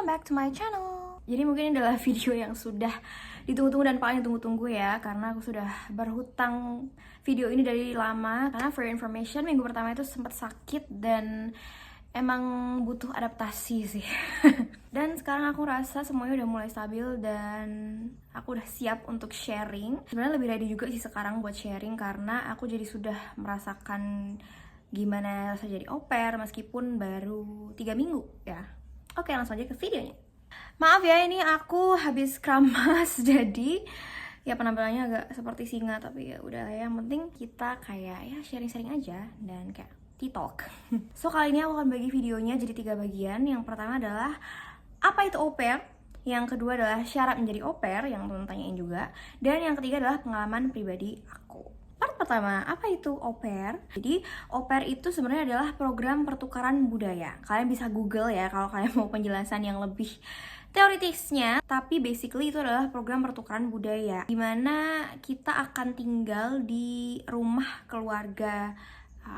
welcome back to my channel. Jadi mungkin ini adalah video yang sudah ditunggu-tunggu dan paling tunggu-tunggu ya, karena aku sudah berhutang video ini dari lama. Karena for your information, minggu pertama itu sempat sakit dan emang butuh adaptasi sih. Dan sekarang aku rasa semuanya udah mulai stabil dan aku udah siap untuk sharing. Sebenarnya lebih ready juga sih sekarang buat sharing karena aku jadi sudah merasakan gimana rasa jadi au pair meskipun baru 3 minggu ya. Oke, langsung aja ke videonya. Maaf ya, ini aku habis keramas jadi ya penampilannya agak seperti singa, tapi ya udah, yang penting kita kayak ya sharing-sharing aja dan kayak talk. So kali ini aku akan bagi videonya jadi 3 bagian. Yang pertama adalah apa itu au pair, yang kedua adalah syarat menjadi au pair yang teman tanyain juga, dan yang ketiga adalah pengalaman pribadi aku. Part pertama, apa itu au pair? Jadi au pair itu sebenarnya adalah program pertukaran budaya. Kalian bisa Google ya kalau kalian mau penjelasan yang lebih teoritisnya, tapi basically itu adalah program pertukaran budaya dimana kita akan tinggal di rumah keluarga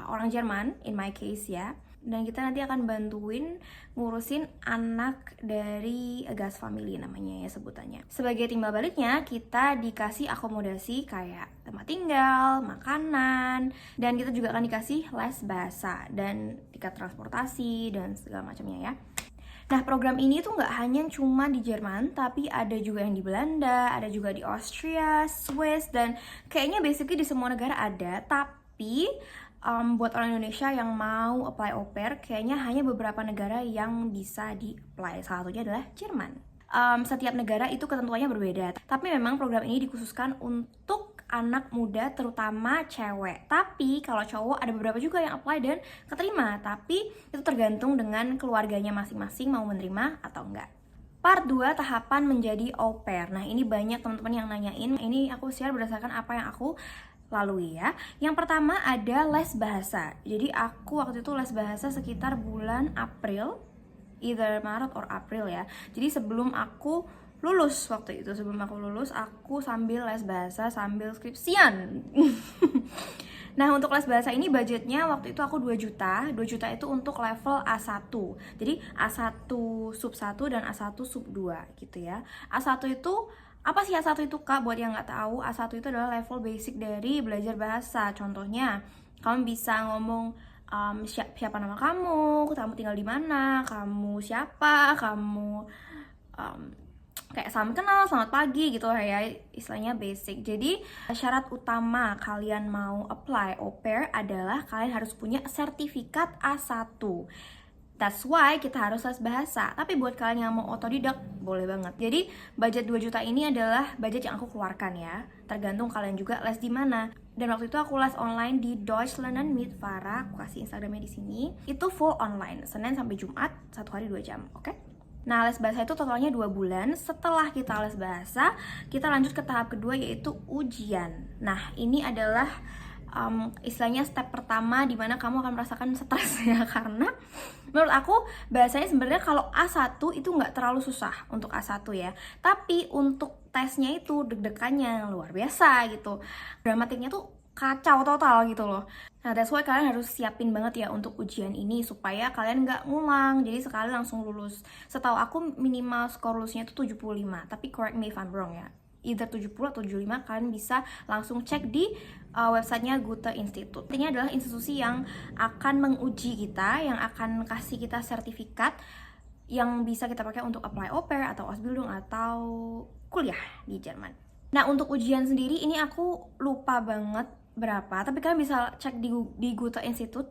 orang Jerman, in my case ya, dan kita nanti akan bantuin ngurusin anak dari Gast Family namanya ya sebutannya. Sebagai timbal baliknya, kita dikasih akomodasi kayak tempat tinggal, makanan, dan kita juga akan dikasih les bahasa dan tiket transportasi dan segala macamnya ya. Nah, program ini tuh nggak hanya cuma di Jerman, tapi ada juga yang di Belanda, ada juga di Austria, Swiss, dan kayaknya basically di semua negara ada. Tapi buat orang Indonesia yang mau apply au pair, kayaknya hanya beberapa negara yang bisa di-apply. Salah satunya adalah Jerman. Setiap negara itu ketentuannya berbeda. Tapi memang program ini dikhususkan untuk anak muda, terutama cewek. Tapi kalau cowok ada beberapa juga yang apply dan keterima. Tapi itu tergantung dengan keluarganya masing-masing mau menerima atau enggak. Part 2, tahapan menjadi au pair. Nah, ini banyak teman-teman yang nanyain. Ini aku share berdasarkan apa yang aku lalui ya. Yang pertama ada les bahasa. Jadi aku waktu itu les bahasa sekitar bulan April, either Maret or April ya. Jadi sebelum aku lulus waktu itu, aku sambil les bahasa sambil skripsian. Nah, untuk les bahasa ini budgetnya waktu itu aku 2 juta. 2 juta itu untuk level A1. Jadi A1 sub 1 dan A1 sub 2 gitu ya. A1 itu apa sih A1 itu Kak? Buat yang nggak tahu, A1 itu adalah level basic dari belajar bahasa. Contohnya, kamu bisa ngomong siapa nama kamu tinggal di mana, kamu siapa, kamu kayak salam kenal, selamat pagi gitu ya, istilahnya basic. Jadi syarat utama kalian mau apply au pair adalah kalian harus punya sertifikat A1. That's why kita harus les bahasa. Tapi buat kalian yang mau otodidak, boleh banget. Jadi budget 2 juta ini adalah budget yang aku keluarkan ya. Tergantung kalian juga les di mana. Dan waktu itu aku les online di Deutsch Lernen mit Farah. Aku kasih Instagramnya di sini. Itu full online, Senin sampai Jumat, 1 hari 2 jam, oke? Nah, les bahasa itu totalnya 2 bulan. Setelah kita les bahasa, kita lanjut ke tahap kedua yaitu ujian. Nah, ini adalah istilahnya step pertama di mana kamu akan merasakan stres ya, karena menurut aku bahasanya sebenarnya kalau A1 itu nggak terlalu susah untuk A1 ya, tapi untuk tesnya itu deg-degannya luar biasa gitu, gramatiknya tuh kacau total gitu loh. Nah, that's why kalian harus siapin banget ya untuk ujian ini supaya kalian nggak ngulang, jadi sekali langsung lulus. Setahu aku minimal skor lulusnya itu 75, tapi correct me if I'm wrong ya, either 70 atau 75. Kalian bisa langsung cek di websitenya Goethe Institut. Ini adalah institusi yang akan menguji kita, yang akan kasih kita sertifikat yang bisa kita pakai untuk apply au pair atau Ausbildung atau kuliah di Jerman. Nah, untuk ujian sendiri ini aku lupa banget berapa, tapi kalian bisa cek di Goethe Institut.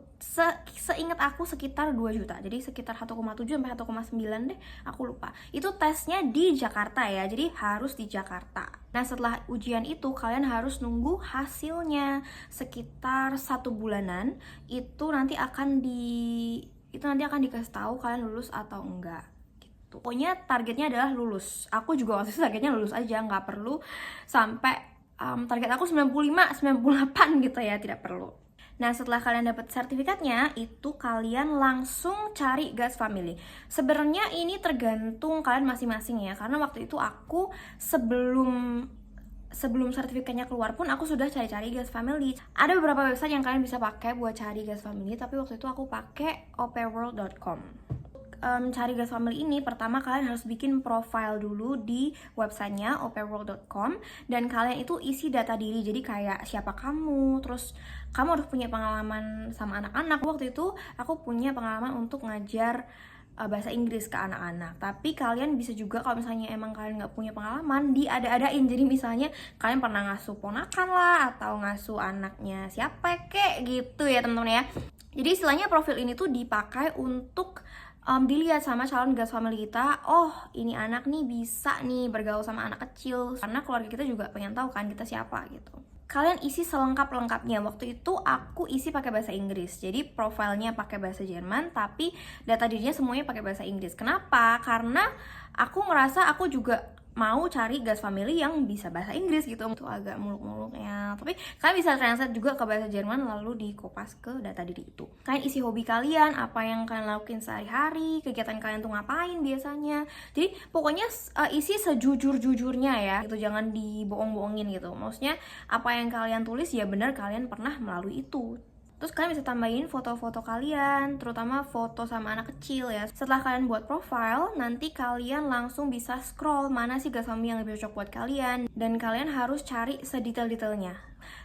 Seingat aku sekitar 2 juta, jadi sekitar 1,7 sampai 1,9 deh, aku lupa. Itu tesnya di Jakarta ya, jadi harus di Jakarta. Nah, setelah ujian itu kalian harus nunggu hasilnya sekitar 1 bulanan. Itu nanti akan dikasih tahu kalian lulus atau enggak. Pokoknya targetnya adalah lulus. Aku juga waktu itu targetnya lulus aja, nggak perlu sampai target aku 95, 98 gitu ya, tidak perlu. Nah, setelah kalian dapat sertifikatnya, itu kalian langsung cari Gast Family. Sebenarnya ini tergantung kalian masing-masing ya, karena waktu itu aku sebelum sertifikatnya keluar pun aku sudah cari-cari Gast Family. Ada beberapa website yang kalian bisa pakai buat cari Gast Family, tapi waktu itu aku pakai aupairworld.com. cari guest family ini, pertama kalian harus bikin profile dulu di websitenya aupairworld.com, dan kalian itu isi data diri. Jadi kayak siapa kamu, terus kamu harus punya pengalaman sama anak-anak. Waktu itu aku punya pengalaman untuk ngajar bahasa Inggris ke anak-anak. Tapi kalian bisa juga kalau misalnya emang kalian nggak punya pengalaman, diada-adain. Jadi misalnya kalian pernah ngasuh ponakan lah, atau ngasuh anaknya siapa kek gitu ya teman-teman ya. Jadi istilahnya profil ini tuh dipakai untuk dilihat sama calon guest family kita. Oh, ini anak nih bisa nih bergaul sama anak kecil, karena keluarga kita juga pengen tahu kan kita siapa gitu. Kalian isi selengkap-lengkapnya. Waktu itu aku isi pakai bahasa Inggris. Jadi profilnya pakai bahasa Jerman, tapi data dirinya semuanya pakai bahasa Inggris. Kenapa? Karena aku ngerasa aku juga mau cari guest family yang bisa bahasa Inggris gitu. Itu agak muluk-muluk ya. Tapi kalian bisa translate juga ke bahasa Jerman, lalu dikopas ke data diri itu. Kalian isi hobi kalian, apa yang kalian lakuin sehari-hari, kegiatan kalian tuh ngapain biasanya. Jadi pokoknya isi sejujur-jujurnya ya. Itu jangan dibohong-bohongin gitu. Maksudnya apa yang kalian tulis ya benar kalian pernah melalui itu. Terus kalian bisa tambahin foto-foto kalian, terutama foto sama anak kecil ya. Setelah kalian buat profile, nanti kalian langsung bisa scroll mana sih guest family yang lebih cocok buat kalian. Dan kalian harus cari sedetail-detailnya.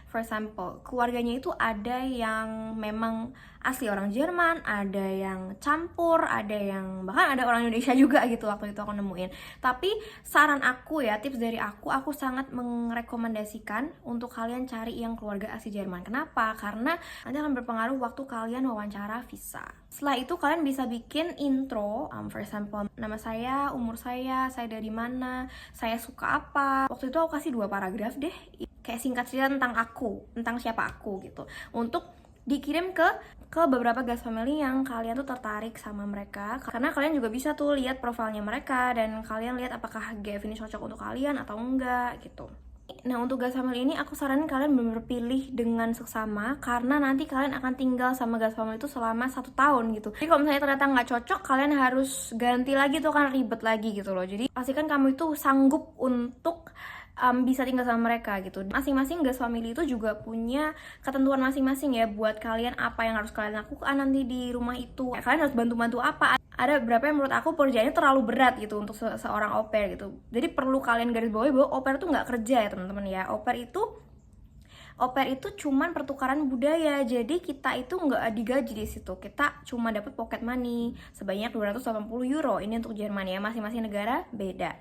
For example, keluarganya itu ada yang memang asli orang Jerman, ada yang campur, ada yang bahkan ada orang Indonesia juga gitu waktu itu aku nemuin. Tapi saran aku ya, tips dari aku sangat merekomendasikan untuk kalian cari yang keluarga asli Jerman. Kenapa? Karena nanti akan berpengaruh waktu kalian wawancara visa. Setelah itu kalian bisa bikin intro, for example, nama saya, umur saya dari mana, saya suka apa. Waktu itu aku kasih 2 paragraf deh, kayak singkat cerita tentang aku, tentang siapa aku gitu, untuk dikirim ke beberapa guest family yang kalian tuh tertarik sama mereka. Karena kalian juga bisa tuh lihat profilnya mereka, dan kalian lihat apakah GF ini cocok untuk kalian atau enggak gitu. Nah, untuk guest family ini aku saranin kalian bener-bener pilih dengan seksama, karena nanti kalian akan tinggal sama guest family itu selama 1 tahun gitu. Jadi kalau misalnya ternyata nggak cocok, kalian harus ganti lagi tuh, kan ribet lagi gitu loh. Jadi pastikan kamu itu sanggup untuk bisa tinggal sama mereka gitu. Masing-masing guest family itu juga punya ketentuan masing-masing ya buat kalian, apa yang harus kalian lakukan nanti di rumah itu. Kalian harus bantu-bantu apa. Ada beberapa yang menurut aku pekerjaannya terlalu berat gitu untuk seorang au pair gitu. Jadi perlu kalian garis bawahi bahwa au pair itu nggak kerja ya teman-teman ya. Au pair itu cuman pertukaran budaya. Jadi kita itu nggak digaji di situ. Kita cuma dapat pocket money sebanyak 280 euro. Ini untuk Jerman ya. Masing-masing negara beda.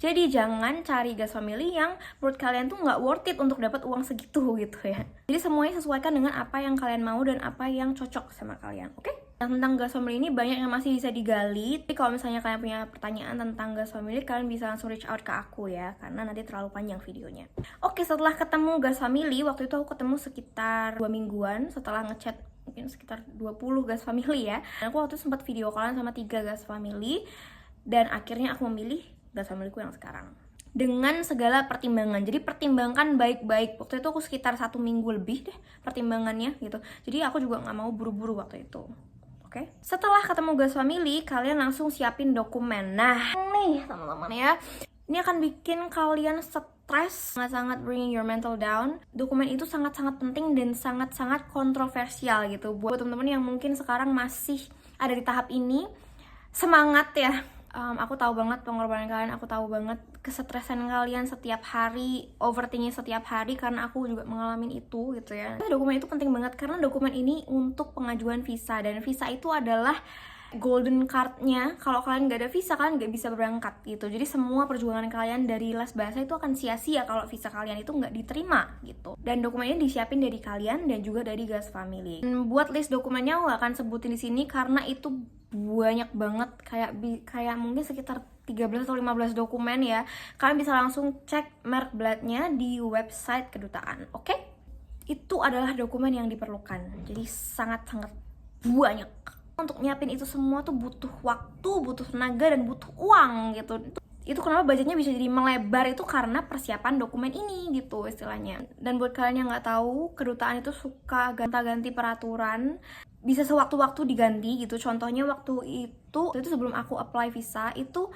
Jadi jangan cari guest family yang menurut kalian tuh nggak worth it untuk dapat uang segitu gitu ya. Jadi semuanya sesuaikan dengan apa yang kalian mau dan apa yang cocok sama kalian, oke? Tentang guest family ini banyak yang masih bisa digali. Tapi kalau misalnya kalian punya pertanyaan tentang guest family, kalian bisa langsung reach out ke aku ya, karena nanti terlalu panjang videonya. Oke, setelah ketemu guest family, waktu itu aku ketemu sekitar 2 mingguan setelah ngechat mungkin sekitar 20 guest family ya. Dan aku waktu itu sempat video callan sama 3 guest family, dan akhirnya aku memilih guest familyku yang sekarang dengan segala pertimbangan. Jadi pertimbangkan baik-baik. Waktu itu aku sekitar 1 minggu lebih deh pertimbangannya gitu. Jadi aku juga nggak mau buru-buru waktu itu. Oke? Setelah ketemu guest family, kalian langsung siapin dokumen. Nah nih teman-teman ya, ini akan bikin kalian stres, sangat-sangat bringing your mental down. Dokumen itu sangat-sangat penting dan sangat-sangat kontroversial gitu. Buat teman-teman yang mungkin sekarang masih ada di tahap ini, semangat ya. Aku tahu banget pengorbanan kalian, aku tahu banget kesetresan kalian setiap hari, overthinking setiap hari, karena aku juga mengalami itu gitu ya. Dokumen itu penting banget karena dokumen ini untuk pengajuan visa, dan visa itu adalah golden card-nya. Kalau kalian nggak ada visa, kalian nggak bisa berangkat gitu. Jadi semua perjuangan kalian dari les bahasa itu akan sia-sia kalau visa kalian itu nggak diterima gitu. Dan dokumennya disiapin dari kalian dan juga dari guest family. Buat list dokumennya aku akan sebutin di sini karena itu banyak banget, kayak mungkin sekitar 13 atau 15 dokumen ya. Kalian bisa langsung cek Merkbladnya di website kedutaan, oke? Itu adalah dokumen yang diperlukan. Jadi sangat-sangat banyak. Untuk nyiapin itu semua tuh butuh waktu, butuh tenaga, dan butuh uang gitu. Itu kenapa budgetnya bisa jadi melebar, itu karena persiapan dokumen ini gitu istilahnya. Dan buat kalian yang nggak tahu, kedutaan itu suka ganti-ganti peraturan, bisa sewaktu-waktu diganti gitu. Contohnya waktu itu sebelum aku apply visa itu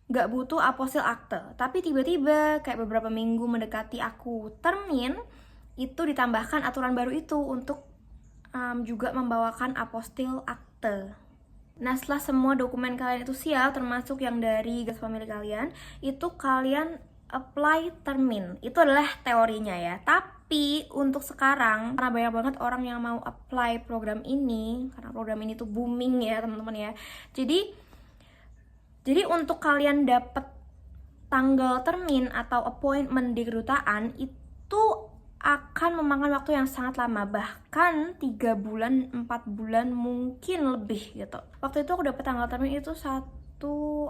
nggak butuh apostil akte, tapi tiba-tiba kayak beberapa minggu mendekati aku termin, itu ditambahkan aturan baru itu untuk juga membawakan apostil akte Nah, setelah semua dokumen kalian itu siap, termasuk yang dari gas family kalian, itu kalian apply termin. Itu adalah teorinya ya. Tapi untuk sekarang, karena banyak banget orang yang mau apply program ini, karena program ini tuh booming ya teman-teman ya. Jadi untuk kalian dapet tanggal termin atau appointment di kedutaan itu akan memakan waktu yang sangat lama, bahkan 3 bulan, 4 bulan, mungkin lebih gitu. Waktu itu aku dapet tanggal termin itu 1-2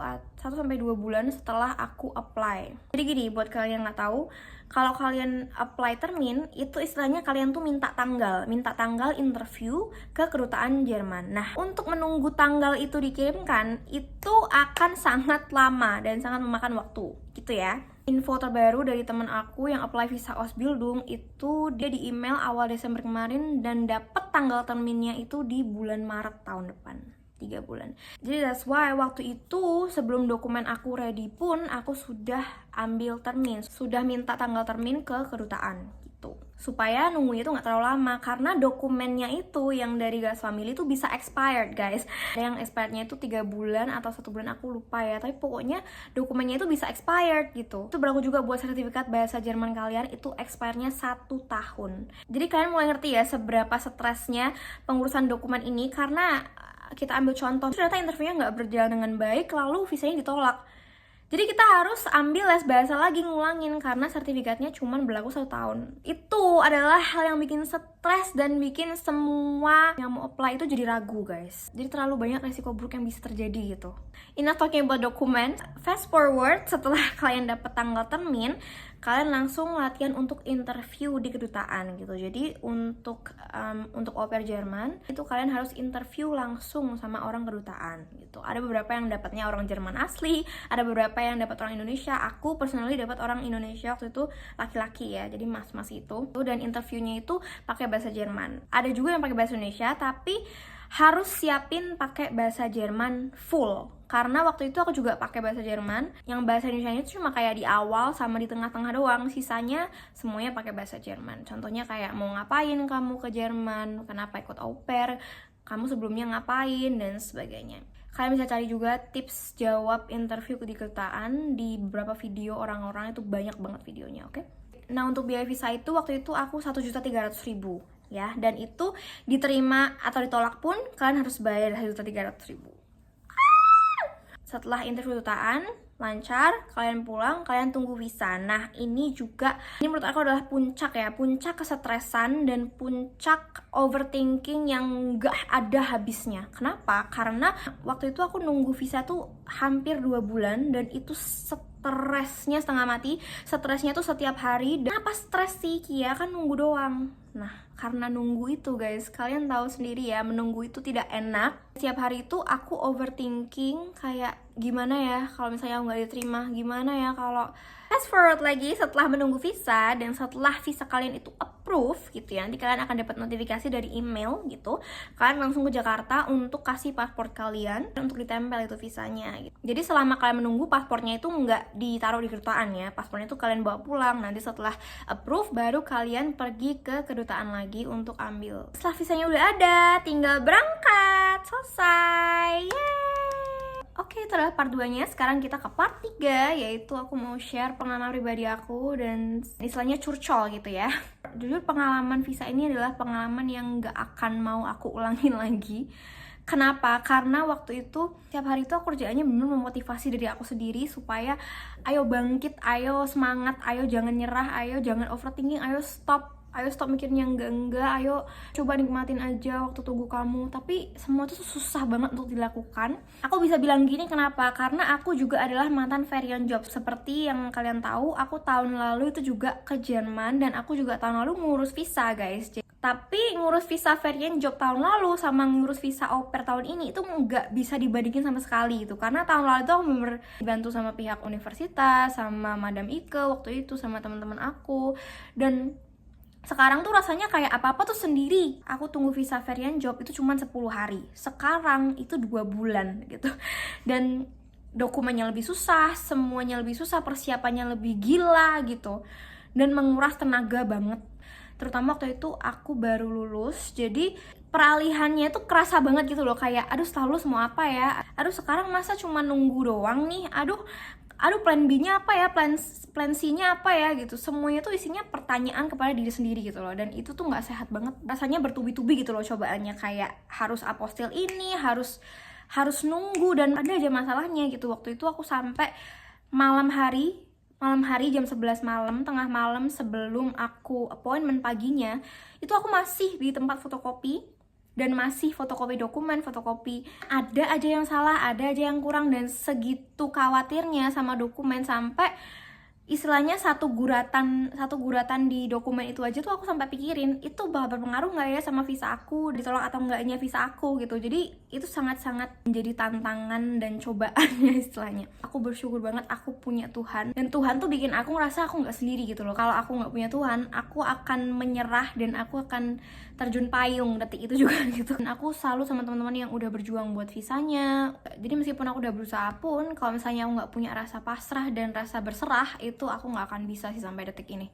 bulan setelah aku apply. Jadi gini, buat kalian yang nggak tahu, kalau kalian apply termin, itu istilahnya kalian tuh minta tanggal interview ke kedutaan Jerman. Nah, untuk menunggu tanggal itu dikirimkan, itu akan sangat lama dan sangat memakan waktu, gitu ya. Info terbaru dari teman aku yang apply visa Ausbildung itu dia di email awal Desember kemarin dan dapet tanggal terminnya itu di bulan Maret tahun depan. 3 bulan. Jadi that's why waktu itu sebelum dokumen aku ready pun aku sudah ambil termin, sudah minta tanggal termin ke kedutaan gitu. Supaya nunggunya itu nggak terlalu lama karena dokumennya itu yang dari gas family itu bisa expired guys. Ada yang expirednya itu 3 bulan atau 1 bulan aku lupa ya, tapi pokoknya dokumennya itu bisa expired gitu. Itu berlaku juga buat sertifikat bahasa Jerman kalian, itu expirednya 1 tahun. Jadi kalian mulai ngerti ya seberapa stresnya pengurusan dokumen ini karena kita ambil contoh, ternyata interviewnya nggak berjalan dengan baik, lalu visanya ditolak. Jadi kita harus ambil les bahasa lagi, ngulangin, karena sertifikatnya cuma berlaku 1 tahun. Itu adalah hal yang bikin stres dan bikin semua yang mau apply itu jadi ragu guys. Jadi terlalu banyak resiko buruk yang bisa terjadi gitu. Enough talking about document. Fast forward, setelah kalian dapet tanggal termin, kalian langsung latihan untuk interview di kedutaan gitu. Jadi untuk au pair Jerman itu kalian harus interview langsung sama orang kedutaan gitu. Ada beberapa yang dapatnya orang Jerman asli, ada beberapa yang dapat orang Indonesia. Aku personally dapat orang Indonesia waktu itu, laki-laki ya, jadi mas-mas itu. Dan interviewnya itu pakai bahasa Jerman. Ada juga yang pakai bahasa Indonesia, tapi harus siapin pakai bahasa Jerman full. Karena waktu itu aku juga pakai bahasa Jerman, yang bahasa Indonesia itu cuma kayak di awal sama di tengah-tengah doang, sisanya semuanya pakai bahasa Jerman. Contohnya kayak mau ngapain kamu ke Jerman, kenapa ikut au pair, kamu sebelumnya ngapain, dan sebagainya. Kalian bisa cari juga tips jawab interview di kedutaan di beberapa video orang-orang, itu banyak banget videonya, oke? Nah, untuk biaya visa itu waktu itu aku 1.300.000 ya, dan itu diterima atau ditolak pun kalian harus bayar 1.300.000. Setelah interview kedutaan lancar, kalian pulang, kalian tunggu visa. Nah, ini menurut aku adalah puncak ya, puncak kesetresan dan puncak overthinking yang gak ada habisnya. Kenapa? Karena waktu itu aku nunggu visa tuh hampir 2 bulan dan itu stresnya setengah mati. Stresnya tuh setiap hari. Dan apa stres sih, Kia? Kan nunggu doang. Nah, karena nunggu itu guys, kalian tahu sendiri ya, menunggu itu tidak enak. Setiap hari itu aku overthinking kayak gimana ya kalau misalnya aku nggak diterima, gimana ya kalau fast forward lagi setelah menunggu visa dan setelah visa kalian itu approve gitu ya, nanti kalian akan dapat notifikasi dari email gitu, kalian langsung ke Jakarta untuk kasih paspor kalian untuk ditempel itu visanya gitu. Jadi selama kalian menunggu, paspornya itu nggak ditaruh di kedutaan ya, paspornya itu kalian bawa pulang, nanti setelah approve baru kalian pergi ke kedutaan lagi untuk ambil. Setelah visanya udah ada, tinggal berangkat, selesai, yeay. Oke, itu adalah part 2-nya. Sekarang kita ke part 3, yaitu aku mau share pengalaman pribadi aku dan istilahnya curcol gitu ya. Jujur pengalaman visa ini adalah pengalaman yang gak akan mau aku ulangin lagi. Kenapa? Karena waktu itu tiap hari itu aku kerjaannya bener memotivasi diri aku sendiri supaya ayo bangkit, ayo semangat, ayo jangan nyerah, ayo jangan overthinking, ayo stop mikirnya enggak, ayo coba nikmatin aja waktu tunggu kamu. Tapi semua itu susah banget untuk dilakukan. Aku bisa bilang gini kenapa? Karena aku juga adalah mantan varian job. Seperti yang kalian tahu, aku tahun lalu itu juga ke Jerman dan aku juga tahun lalu ngurus visa guys. Tapi ngurus visa varian job tahun lalu sama ngurus visa au pair tahun ini itu nggak bisa dibandingin sama sekali itu. Karena tahun lalu itu aku bener dibantu sama pihak universitas, sama Madam Ike waktu itu, sama teman-teman aku. Dan sekarang tuh rasanya kayak apa-apa tuh sendiri. Aku tunggu visa varian job itu cuma 10 hari. Sekarang itu 2 bulan gitu. Dan dokumennya lebih susah, semuanya lebih susah, persiapannya lebih gila gitu. Dan menguras tenaga banget. Terutama waktu itu aku baru lulus, jadi peralihannya tuh kerasa banget gitu loh, kayak aduh setelah lulus mau apa ya, aduh sekarang masa cuma nunggu doang nih, aduh plan B-nya apa ya, plan C-nya apa ya gitu. Semuanya tuh isinya pertanyaan kepada diri sendiri gitu loh, dan itu tuh nggak sehat banget, rasanya bertubi-tubi gitu loh cobaannya, kayak harus apostil ini, harus nunggu, dan ada aja masalahnya gitu. Waktu itu aku sampai malam hari jam 11 malam, tengah malam sebelum aku appointment paginya, itu aku masih di tempat fotokopi dan masih fotokopi dokumen, fotokopi. Ada aja yang salah, ada aja yang kurang, dan segitu khawatirnya sama dokumen sampai istilahnya satu guratan di dokumen itu aja tuh aku sampai pikirin itu bakal berpengaruh nggak ya sama visa aku, ditolak atau enggaknya visa aku gitu. Jadi itu sangat-sangat menjadi tantangan dan cobaannya istilahnya. Aku bersyukur banget aku punya Tuhan, dan Tuhan tuh bikin aku ngerasa aku nggak sendiri gitu loh. Kalau aku nggak punya Tuhan, aku akan menyerah dan aku akan terjun payung detik itu juga gitu. Dan aku selalu sama teman-teman yang udah berjuang buat visanya. Jadi meskipun aku udah berusaha pun, kalau misalnya aku nggak punya rasa pasrah dan rasa berserah, itu aku nggak akan bisa sih sampai detik ini.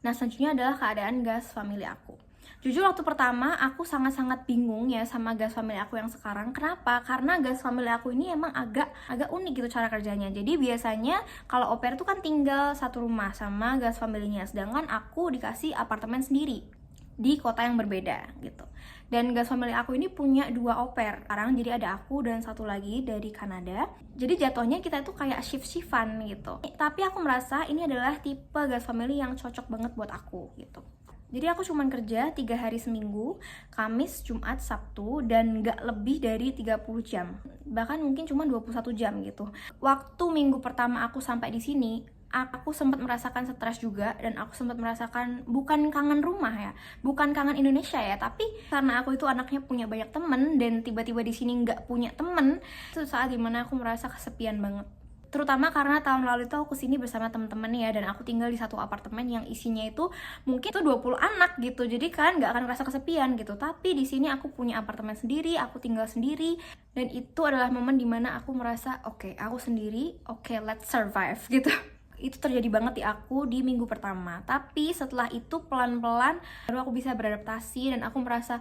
Nah, selanjutnya adalah keadaan gas family aku. Jujur waktu pertama aku sangat-sangat bingung ya sama gas family aku yang sekarang. Kenapa? Karena gas family aku ini emang agak unik gitu cara kerjanya. Jadi biasanya kalau au pair tuh kan tinggal satu rumah sama gas family-nya, sedangkan aku dikasih apartemen sendiri di kota yang berbeda gitu. Dan gas family aku ini punya 2 au pair sekarang, jadi ada aku dan satu lagi dari Kanada. Jadi jatuhnya kita itu kayak shift-shiftan gitu. Tapi aku merasa ini adalah tipe gas family yang cocok banget buat aku gitu. Jadi aku cuman kerja 3 hari seminggu, Kamis, Jumat, Sabtu, dan gak lebih dari 30 jam. Bahkan mungkin cuma 21 jam gitu. Waktu minggu pertama aku sampai di sini, aku sempat merasakan stres juga, dan aku sempat merasakan bukan kangen rumah ya, bukan kangen Indonesia ya, tapi karena aku itu anaknya punya banyak temen dan tiba-tiba di sini nggak punya temen, itu saat dimana aku merasa kesepian banget. Terutama karena tahun lalu itu aku sini bersama temen-temen ya, dan aku tinggal di satu apartemen yang isinya itu mungkin tuh 20 anak gitu. Jadi kalian nggak akan merasa kesepian gitu. Tapi di sini aku punya apartemen sendiri, aku tinggal sendiri, dan itu adalah momen dimana aku merasa oke, aku sendiri, oke, let's survive gitu. Itu terjadi banget di aku di minggu pertama. Tapi setelah itu pelan-pelan baru aku bisa beradaptasi, dan aku merasa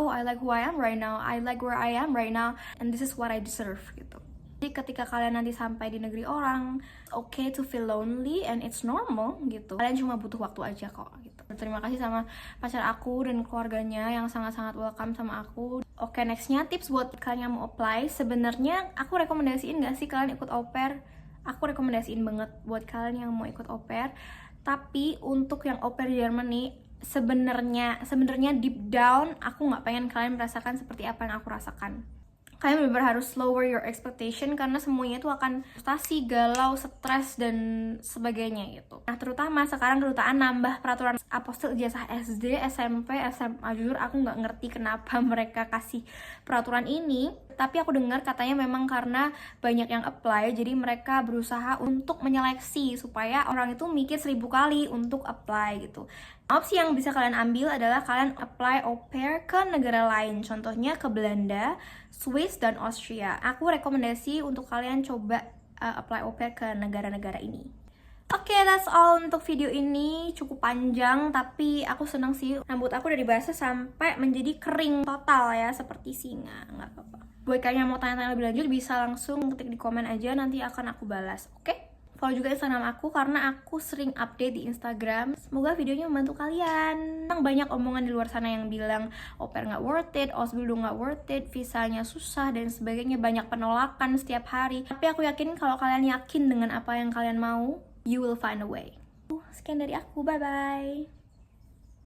oh, I like who I am right now, I like where I am right now, and this is what I deserve gitu. Jadi ketika kalian nanti sampai di negeri orang, okay to feel lonely and it's normal gitu. Kalian cuma butuh waktu aja kok gitu. Terima kasih sama pacar aku dan keluarganya yang sangat-sangat welcome sama aku. Oke, nextnya tips buat kalian yang mau apply. Sebenarnya aku rekomendasiin gak sih kalian ikut au pair? Aku rekomendasiin banget buat kalian yang mau ikut au pair. Tapi untuk yang au pair di Germany, sebenarnya deep down aku nggak pengen kalian merasakan seperti apa yang aku rasakan. Kalian benar-benar harus lower your expectation, karena semuanya itu akan frustasi, galau, stres, dan sebagainya gitu. Nah, terutama sekarang kedutaan nambah peraturan apostil ijazah SD, SMP, SMA. Jujur aku nggak ngerti kenapa mereka kasih peraturan ini, tapi aku dengar katanya memang karena banyak yang apply, jadi mereka berusaha untuk menyeleksi supaya orang itu mikir 1000 kali untuk apply gitu. Opsi yang bisa kalian ambil adalah kalian apply au pair ke negara lain, contohnya ke Belanda, Swiss, dan Austria. Aku rekomendasi untuk kalian coba apply au pair ke negara-negara ini. Oke, that's all untuk video ini. Cukup panjang, tapi aku seneng sih. Rambut aku udah dibasah sampai menjadi kering total ya, seperti singa. Nggak apa-apa. Buat kalian yang mau tanya-tanya lebih lanjut, bisa langsung ketik di komen aja, nanti akan aku balas. Oke? Follow juga Instagram aku karena aku sering update di Instagram. Semoga videonya membantu kalian. Banyak omongan di luar sana yang bilang au pair nggak worth it, Osbildo nggak worth it, visanya susah dan sebagainya. Banyak penolakan setiap hari. Tapi aku yakin kalau kalian yakin dengan apa yang kalian mau, you will find a way. Sekian dari aku, bye-bye.